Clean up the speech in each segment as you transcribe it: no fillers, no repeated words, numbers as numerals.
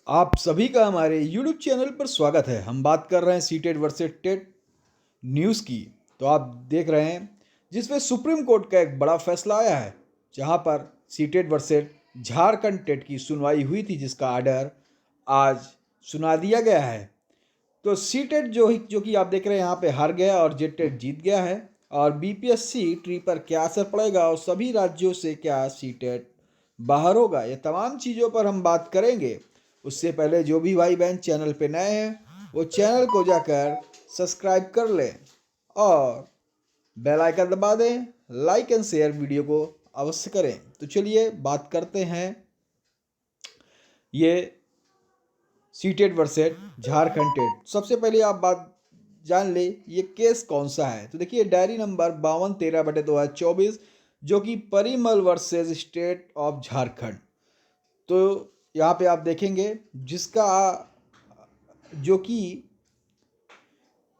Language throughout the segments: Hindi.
आप सभी का हमारे YouTube चैनल पर स्वागत है। हम बात कर रहे हैं सीटेट वर्सेस टेट न्यूज़ की। तो आप देख रहे हैं जिसमें सुप्रीम कोर्ट का एक बड़ा फैसला आया है, जहां पर सीटेट वर्सेस झारखंड टेट की सुनवाई हुई थी, जिसका आर्डर आज सुना दिया गया है। तो सीटेट जो कि आप देख रहे हैं यहाँ पे हार गया और जेटेट जीत गया है। और बीपीएससी ट्री पर क्या असर पड़ेगा और सभी राज्यों से क्या सीटेट बाहर होगा, ये तमाम चीज़ों पर हम बात करेंगे। उससे पहले जो भी भाई बहन चैनल पे नए हैं वो चैनल को जाकर सब्सक्राइब कर लें और बेल आइकन दबा दें। लाइक एंड शेयर वीडियो को अवश्य करें। तो चलिए बात करते हैं ये सीटेट वर्सेस झारखंड टेट। सबसे पहले आप बात जान ले ये केस कौन सा है। तो देखिए डायरी नंबर 5213/2024, जो कि Parimal versus state of Jharkhand. तो यहाँ पे आप देखेंगे जिसका जो कि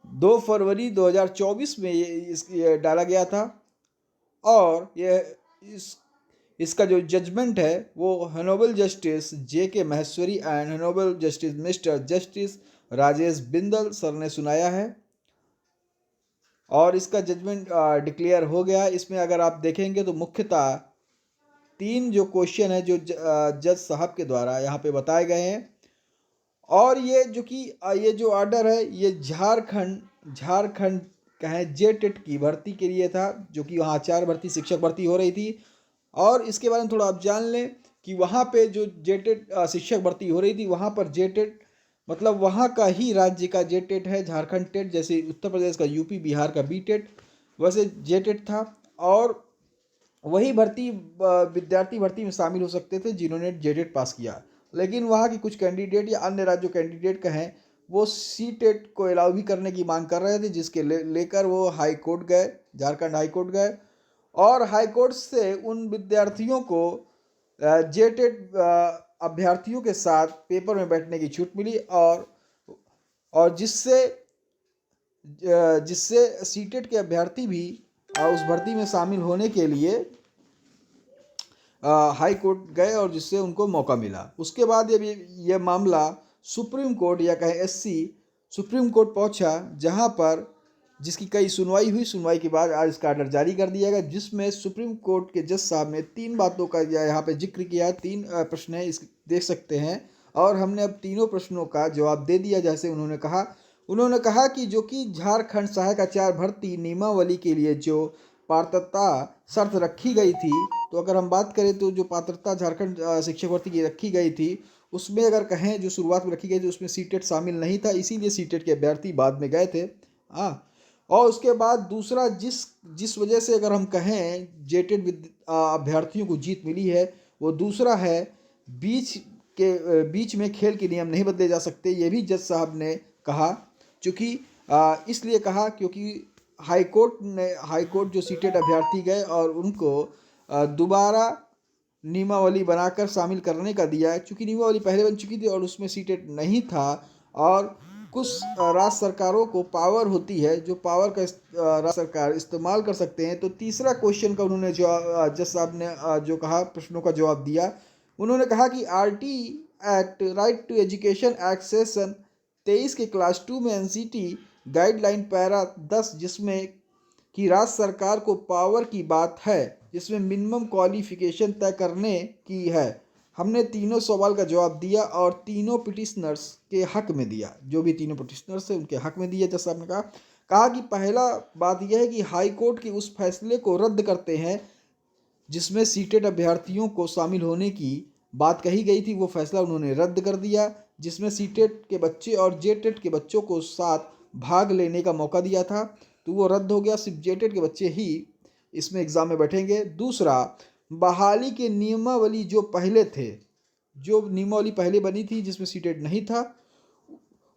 2 फरवरी 2024 में ये डाला गया था। और ये इसका जो जजमेंट है वो honourable justice J Maheshwari and honourable justice mister justice Rajesh Bindal sir ने सुनाया है। और इसका जजमेंट डिक्लेयर हो गया। इसमें अगर आप देखेंगे तो मुख्यतः 3 जो क्वेश्चन है जो जज साहब के द्वारा यहाँ पे बताए गए हैं। और ये जो कि ये जो ऑर्डर है ये झारखंड कहें जेटेट की भर्ती के लिए था, जो कि वहाँ आचार्य भर्ती शिक्षक भर्ती हो रही थी। और इसके बारे में थोड़ा आप जान लें कि वहाँ पे जो जेटेट शिक्षक भर्ती हो रही थी वहाँ पर जेटेट मतलब वहाँ का ही राज्य का जेटेट है झारखंड टेट। जैसे उत्तर प्रदेश का यूपी, बिहार का बीटेट, वैसे जेटेट था। और वही भर्ती विद्यार्थी भर्ती में शामिल हो सकते थे जिन्होंने जेटेट पास किया। लेकिन वहाँ के कुछ कैंडिडेट या अन्य राज्यों कैंडिडेट कहें वो सी टेट को अलाउ भी करने की मांग कर रहे थे, जिसके लेकर वो हाई कोर्ट गए, झारखंड हाई कोर्ट गए। और हाई कोर्ट से उन विद्यार्थियों को जेटेट अभ्यर्थियों के साथ पेपर में बैठने की छूट मिली। और जिससे जिससे सीटेट के अभ्यर्थी भी उस भर्ती में शामिल होने के लिए हाई कोर्ट गए और जिससे उनको मौका मिला। उसके बाद ये मामला सुप्रीम कोर्ट या कहें एससी सुप्रीम कोर्ट पहुंचा, जहां पर जिसकी कई सुनवाई हुई। सुनवाई के बाद आज इसका आर्डर जारी कर दिया गया, जिसमें सुप्रीम कोर्ट के जज साहब ने 3 बातों का यहाँ पे जिक्र किया है। 3 प्रश्न है, इस देख सकते हैं। और हमने अब तीनों प्रश्नों का जवाब दे दिया। जैसे उन्होंने कहा कि जो कि झारखंड सहायक आचार्य भर्ती नियमावली के लिए जो पात्रता शर्त रखी गई थी, तो अगर हम बात करें तो जो पात्रता झारखंड शिक्षक भर्ती की रखी गई थी उसमें अगर कहें जो शुरुआत में रखी गई थी उसमें सीटेट शामिल नहीं था, इसीलिए सीटेट के अभ्यर्थी बाद में गए थे। हाँ। और उसके बाद दूसरा जिस जिस वजह से अगर हम कहें जेटेट अभ्यर्थियों को जीत मिली है, वो दूसरा है बीच में खेल के नियम नहीं बदले जा सकते। ये भी जज साहब ने कहा। चूँकि इसलिए कहा क्योंकि हाई कोर्ट जो सीटेट अभ्यर्थी गए और उनको दोबारा नियमावली बनाकर शामिल करने का दिया है। चूँकि नियमावली पहले बन चुकी थी और उसमें सीटेट नहीं था। और कुछ राज्य सरकारों को पावर होती है, जो पावर का राज्य सरकार इस्तेमाल कर सकते हैं। तो तीसरा क्वेश्चन का उन्होंने जो जज साहब ने जो कहा, प्रश्नों का जवाब दिया। उन्होंने कहा कि RT act, right to education act session 23 के क्लास 2 में एनसीटी गाइडलाइन पैरा 10, जिसमें कि राज्य सरकार को पावर की बात है, जिसमें मिनिमम क्वालिफिकेशन तय करने की है। हमने तीनों सवाल का जवाब दिया और तीनों पिटिशनर्स के हक में दिया। जो भी तीनों पिटिशनर्स थे उनके हक में दिया। जैसा आपने कहा कि पहला बात यह है कि हाई कोर्ट के उस फैसले को रद्द करते हैं जिसमें सीटेट अभ्यर्थियों को शामिल होने की बात कही गई थी। वो फैसला उन्होंने रद्द कर दिया, जिसमें सीटेट के बच्चे और जेटेट के बच्चों को साथ भाग लेने का मौका दिया था, तो वो रद्द हो गया। सिर्फ जेटेट के बच्चे ही इसमें एग्ज़ाम में बैठेंगे। दूसरा, बहाली के नियमावली जो नियमावली पहले बनी थी जिसमें सीटेट नहीं था,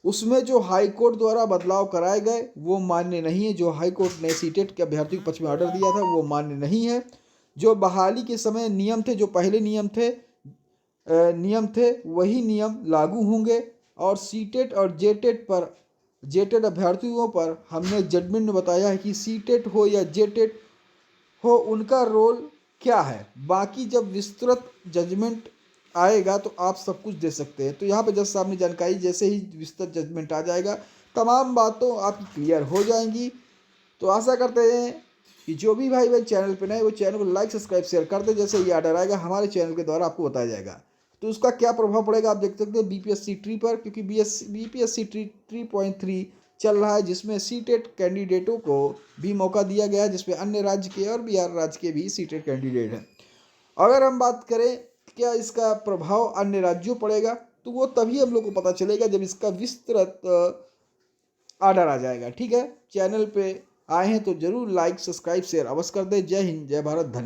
उसमें जो हाई कोर्ट द्वारा बदलाव कराए गए वो मान्य नहीं है। जो हाई कोर्ट ने सीटेट के अभ्यर्थी को पक्ष में ऑर्डर दिया था वो मान्य नहीं है। जो बहाली के समय नियम थे, जो पहले नियम थे वही नियम लागू होंगे। और सीटेट और जेटेट अभ्यर्थियों पर हमने जजमेंट में बताया है कि सीटेट हो या जेटेट हो उनका रोल क्या है। बाकी जब विस्तृत जजमेंट आएगा तो आप सब कुछ दे सकते हैं। तो यहाँ पे जज साहब ने जानकारी, जैसे ही विस्तृत जजमेंट आ जाएगा तमाम बातों आपकी क्लियर हो जाएंगी। तो आशा करते हैं कि जो भी भाई चैनल पे नए वो चैनल को लाइक सब्सक्राइब शेयर कर दे। जैसे ये आर्डर आएगा हमारे चैनल के द्वारा आपको बताया जाएगा। तो उसका क्या प्रभाव पड़ेगा आप देख सकते हैं बीपीएससी ट्री पर, क्योंकि बीपीएससी ट्री 3.3 चल रहा है, जिसमें सीटेट कैंडिडेटों को भी मौका दिया गया है, जिसमें अन्य राज्य के और बिहार राज्य के भी सीटेट कैंडिडेट हैं। अगर हम बात करें क्या इसका प्रभाव अन्य राज्यों पड़ेगा, तो वो तभी हम लोग को पता चलेगा जब इसका विस्तृत आर्डर आ जाएगा। ठीक है, चैनल पे आए हैं तो जरूर लाइक सब्सक्राइब शेयर अवश्य कर दें। जय हिंद, जय भारत, धन्यवाद।